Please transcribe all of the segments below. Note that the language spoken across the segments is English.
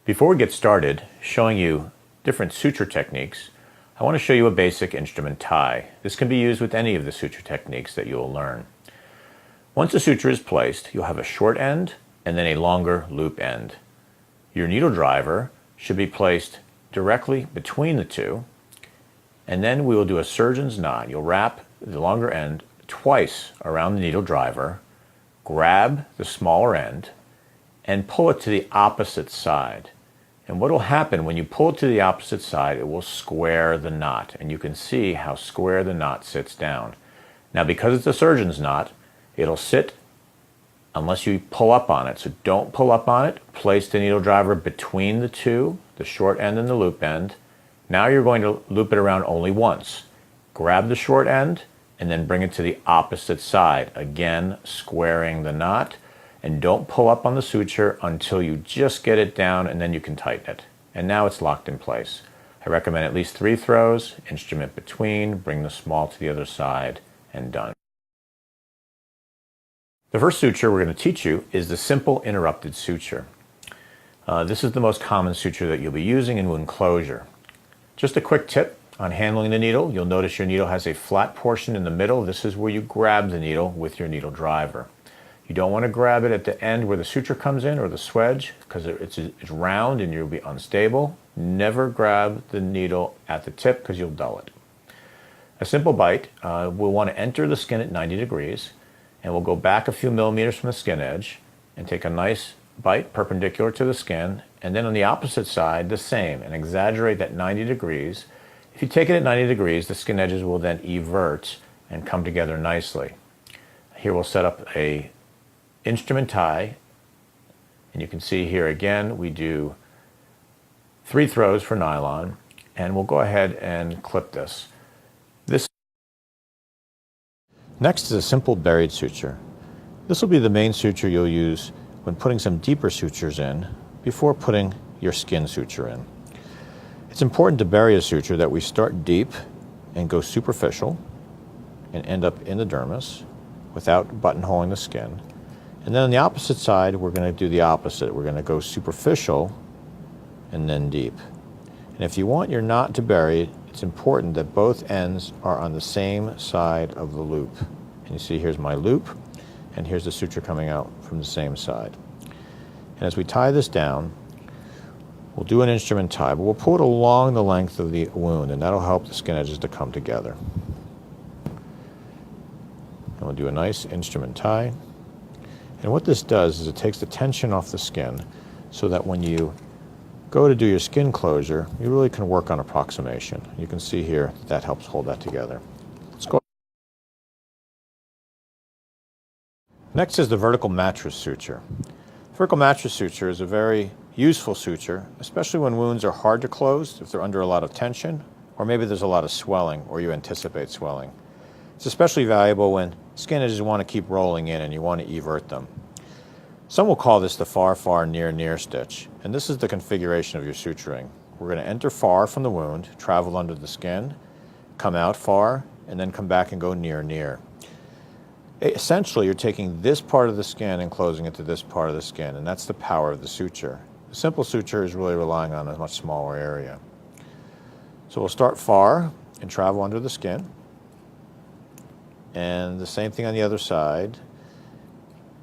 Before we get started showing you different suture techniques, I want to show you a basic instrument tie. This can be used with any of the suture techniques that you will learn. Once a suture is placed, you'll have a short end and then a longer loop end. Your needle driver should be placed directly between the two, and then we will do a surgeon's knot. You'll wrap the longer end twice around the needle driver, grab the smaller end, and pull it to the opposite side. And what will happen when you pull it to the opposite side, it will square the knot. And you can see how square the knot sits down. Now, because it's a surgeon's knot, it'll sit unless you pull up on it. So don't pull up on it. Place the needle driver between the two, the short end and the loop end. Now you're going to loop it around only once. Grab the short end and then bring it to the opposite side. Again, squaring the knot. And don't pull up on the suture until you just get it down, and then you can tighten it. And now it's locked in place. I recommend at least 3 throws, instrument between, bring the small to the other side, and done. The first suture we're going to teach you is the simple interrupted suture. This is the most common suture that you'll be using in wound closure. Just a quick tip on handling the needle. You'll notice your needle has a flat portion in the middle. This is where you grab the needle with your needle driver. You don't want to grab it at the end where the suture comes in or the swedge, because it's round and you'll be unstable. Never grab the needle at the tip because you'll dull it. A simple bite, we'll want to enter the skin at 90 degrees, and we'll go back a few millimeters from the skin edge and take a nice bite perpendicular to the skin, and then on the opposite side the same, and exaggerate that 90 degrees. If you take it at 90 degrees, the skin edges will then evert and come together nicely. Here we'll set up a instrument tie, and you can see here again we do 3 throws for nylon, and we'll go ahead and clip this. Next is a simple buried suture. This will be the main suture you'll use when putting some deeper sutures in before putting your skin suture in. It's important to bury a suture that we start deep and go superficial and end up in the dermis without buttonholing the skin. And then on the opposite side, we're going to do the opposite. We're going to go superficial and then deep. And if you want your knot to bury, it's important that both ends are on the same side of the loop. And you see here's my loop, and here's the suture coming out from the same side. And as we tie this down, we'll do an instrument tie, but we'll pull it along the length of the wound, and that'll help the skin edges to come together. And we'll do a nice instrument tie. And what this does is it takes the tension off the skin so that when you go to do your skin closure, you really can work on approximation. You can see here that helps hold that together. Let's go. Next is the vertical mattress suture. Vertical mattress suture is a very useful suture, especially when wounds are hard to close, if they're under a lot of tension, or maybe there's a lot of swelling or you anticipate swelling. It's especially valuable when skin edges want to keep rolling in and you want to evert them. Some will call this the far, far, near, near stitch, and this is the configuration of your suturing. We're going to enter far from the wound, travel under the skin, come out far, and then come back and go near, near. Essentially, you're taking this part of the skin and closing it to this part of the skin, and that's the power of the suture. The simple suture is really relying on a much smaller area. So we'll start far and travel under the skin. And the same thing on the other side.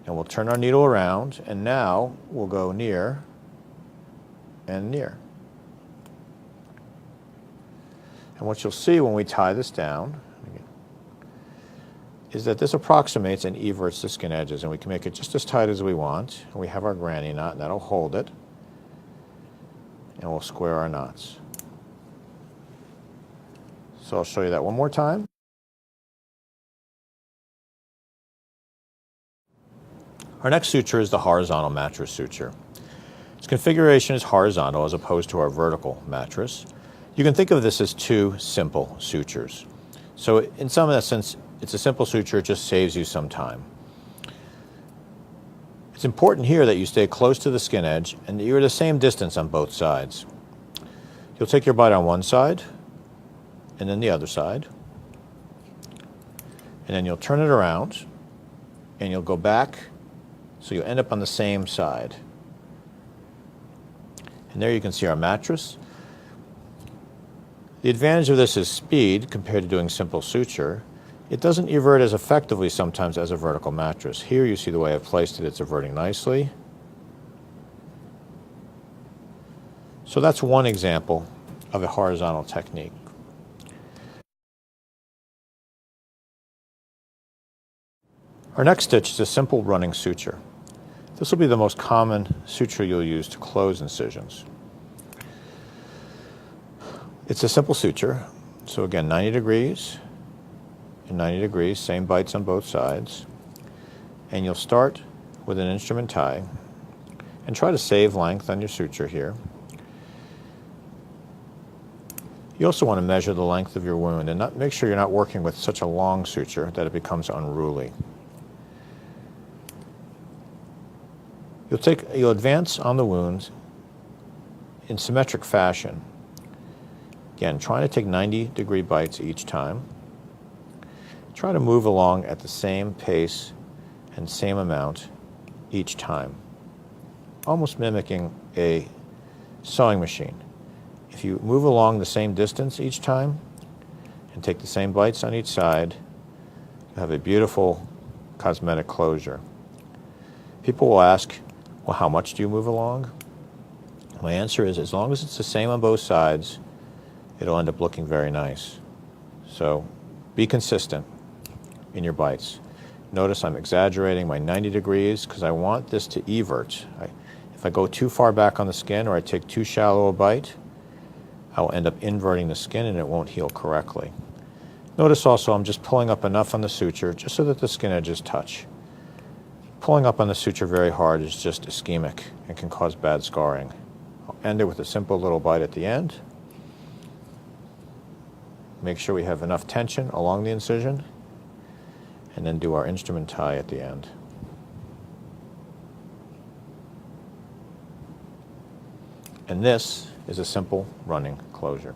And we'll turn our needle around, and now we'll go near and near. And what you'll see when we tie this down is that this approximates and everts the skin edges, and we can make it just as tight as we want. And we have our granny knot, and that'll hold it. And we'll square our knots. So I'll show you that one more time. Our next suture is the horizontal mattress suture. Its configuration is horizontal as opposed to our vertical mattress. You can think of this as 2 simple sutures. So in some essence, it's a simple suture, it just saves you some time. It's important here that you stay close to the skin edge and that you're the same distance on both sides. You'll take your bite on one side and then the other side. And then you'll turn it around and you'll go back so you end up on the same side. And there you can see our mattress. The advantage of this is speed compared to doing simple suture. It doesn't evert as effectively sometimes as a vertical mattress. Here you see the way I've placed it, it's everting nicely. So that's one example of a horizontal technique. Our next stitch is a simple running suture. This will be the most common suture you'll use to close incisions. It's a simple suture, so again 90 degrees and 90 degrees, same bites on both sides. And you'll start with an instrument tie and try to save length on your suture here. You also want to measure the length of your wound and make sure you're not working with such a long suture that it becomes unruly. You'll advance on the wound in symmetric fashion. Again, trying to take 90-degree bites each time. Try to move along at the same pace and same amount each time, almost mimicking a sewing machine. If you move along the same distance each time and take the same bites on each side, you have a beautiful cosmetic closure. People will ask, well, how much do you move along? My answer is, as long as it's the same on both sides, it'll end up looking very nice. So be consistent in your bites. Notice I'm exaggerating my 90 degrees because I want this to evert. If I go too far back on the skin or I take too shallow a bite, I will end up inverting the skin and it won't heal correctly. Notice also I'm just pulling up enough on the suture just so that the skin edges touch. Pulling up on the suture very hard is just ischemic and can cause bad scarring. I'll end it with a simple little bite at the end. Make sure we have enough tension along the incision, and then do our instrument tie at the end. And this is a simple running closure.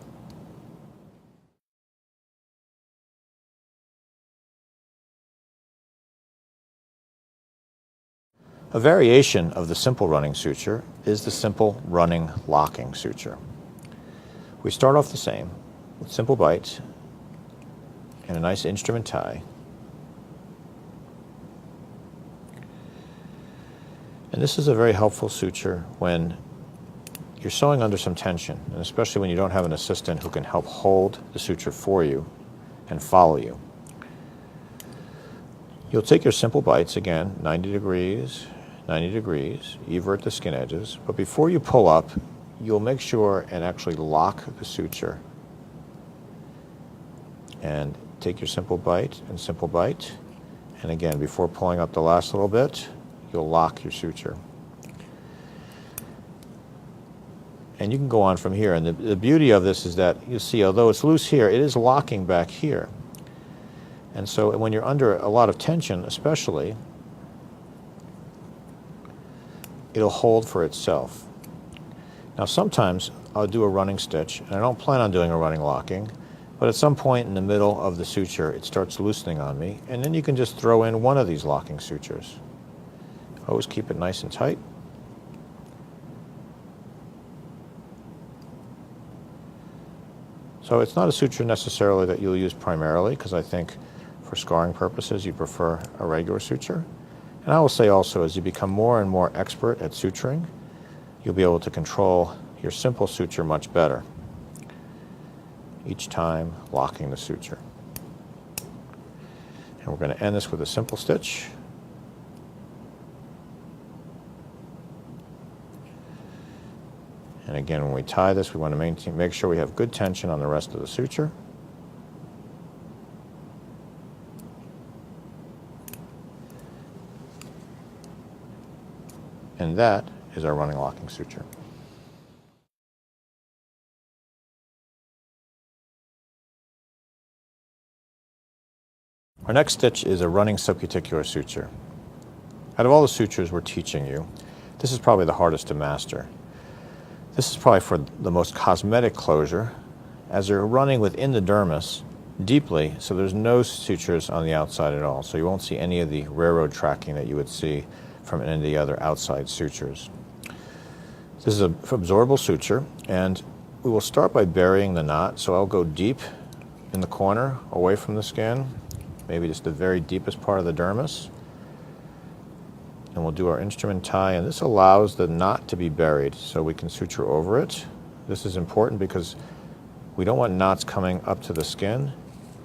A variation of the simple running suture is the simple running locking suture. We start off the same with simple bites and a nice instrument tie. And this is a very helpful suture when you're sewing under some tension, and especially when you don't have an assistant who can help hold the suture for you and follow you. You'll take your simple bites, again, 90 degrees, evert the skin edges, but before you pull up, you'll make sure and actually lock the suture. And take your simple bite, and again, before pulling up the last little bit, you'll lock your suture. And you can go on from here, and the beauty of this is that you see, although it's loose here, it is locking back here. And so when you're under a lot of tension, especially, it'll hold for itself. Now sometimes I'll do a running stitch, and I don't plan on doing a running locking, but at some point in the middle of the suture it starts loosening on me, and then you can just throw in one of these locking sutures. Always keep it nice and tight. So it's not a suture necessarily that you'll use primarily, because I think for scarring purposes you prefer a regular suture. And I will say also, as you become more and more expert at suturing, you'll be able to control your simple suture much better, each time locking the suture. And we're going to end this with a simple stitch. And again, when we tie this, we want to make sure we have good tension on the rest of the suture. And that is our running locking suture. Our next stitch is a running subcuticular suture. Out of all the sutures we're teaching you, this is probably the hardest to master. This is probably for the most cosmetic closure, as they're running within the dermis deeply, so there's no sutures on the outside at all. So you won't see any of the railroad tracking that you would see from any of the other outside sutures. This is an absorbable suture, and we will start by burying the knot. So I'll go deep in the corner, away from the skin, maybe just the very deepest part of the dermis. And we'll do our instrument tie, and this allows the knot to be buried so we can suture over it. This is important because we don't want knots coming up to the skin.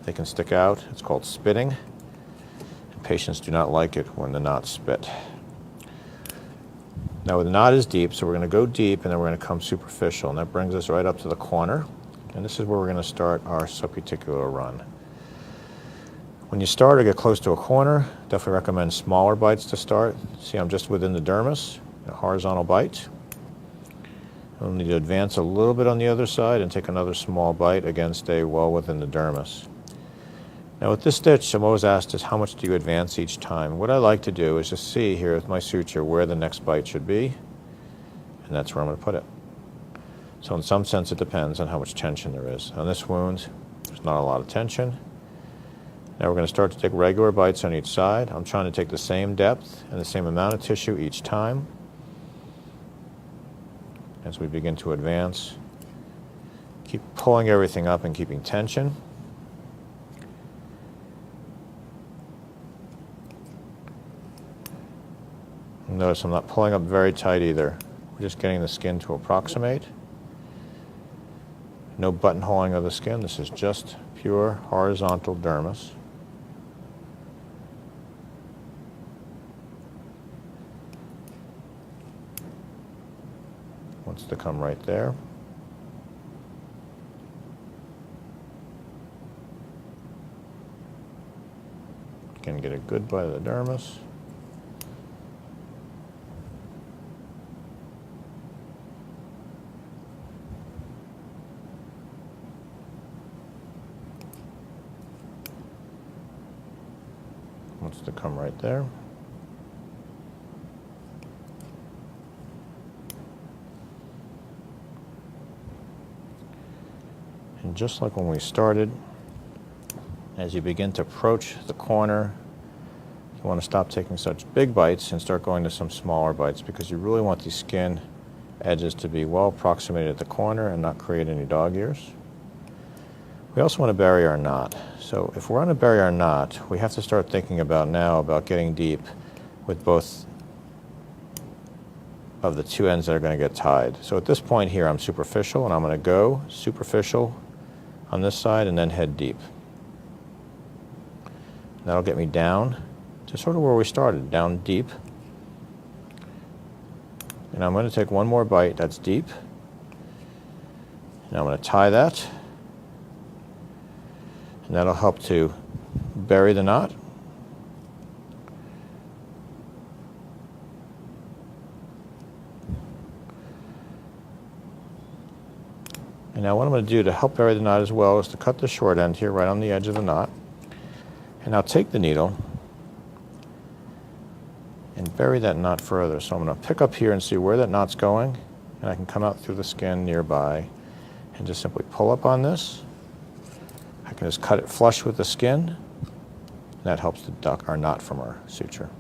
They can stick out. It's called spitting. And patients do not like it when the knots spit. Now the knot is deep, so we're going to go deep and then we're going to come superficial, and that brings us right up to the corner. And this is where we're going to start our subcuticular run. When you start or get close to a corner, definitely recommend smaller bites to start. See, I'm just within the dermis, a horizontal bite. I'll need to advance a little bit on the other side and take another small bite, again stay well within the dermis. Now with this stitch, I'm always asked is how much do you advance each time? What I like to do is just see here with my suture where the next bite should be, and that's where I'm going to put it. So in some sense it depends on how much tension there is. On this wound, there's not a lot of tension. Now we're going to start to take regular bites on each side. I'm trying to take the same depth and the same amount of tissue each time. As we begin to advance, keep pulling everything up and keeping tension. Notice I'm not pulling up very tight either. We're just getting the skin to approximate. No buttonholing of the skin. This is just pure horizontal dermis. Wants to come right there. Again, get a good bite of the dermis. Wants to come right there. And just like when we started, as you begin to approach the corner, you want to stop taking such big bites and start going to some smaller bites, because you really want these skin edges to be well approximated at the corner and not create any dog ears. We also want to bury our knot. So if we're going to bury our knot, we have to start thinking about now about getting deep with both of the two ends that are going to get tied. So at this point here, I'm superficial, and I'm going to go superficial on this side and then head deep. That'll get me down to sort of where we started, down deep. And I'm going to take one more bite that's deep. And I'm going to tie that. And that'll help to bury the knot. And now what I'm going to do to help bury the knot as well is to cut the short end here right on the edge of the knot. And I'll take the needle and bury that knot further. So I'm going to pick up here and see where that knot's going, and I can come out through the skin nearby and just simply pull up on this. I can just cut it flush with the skin, and that helps to duck our knot from our suture.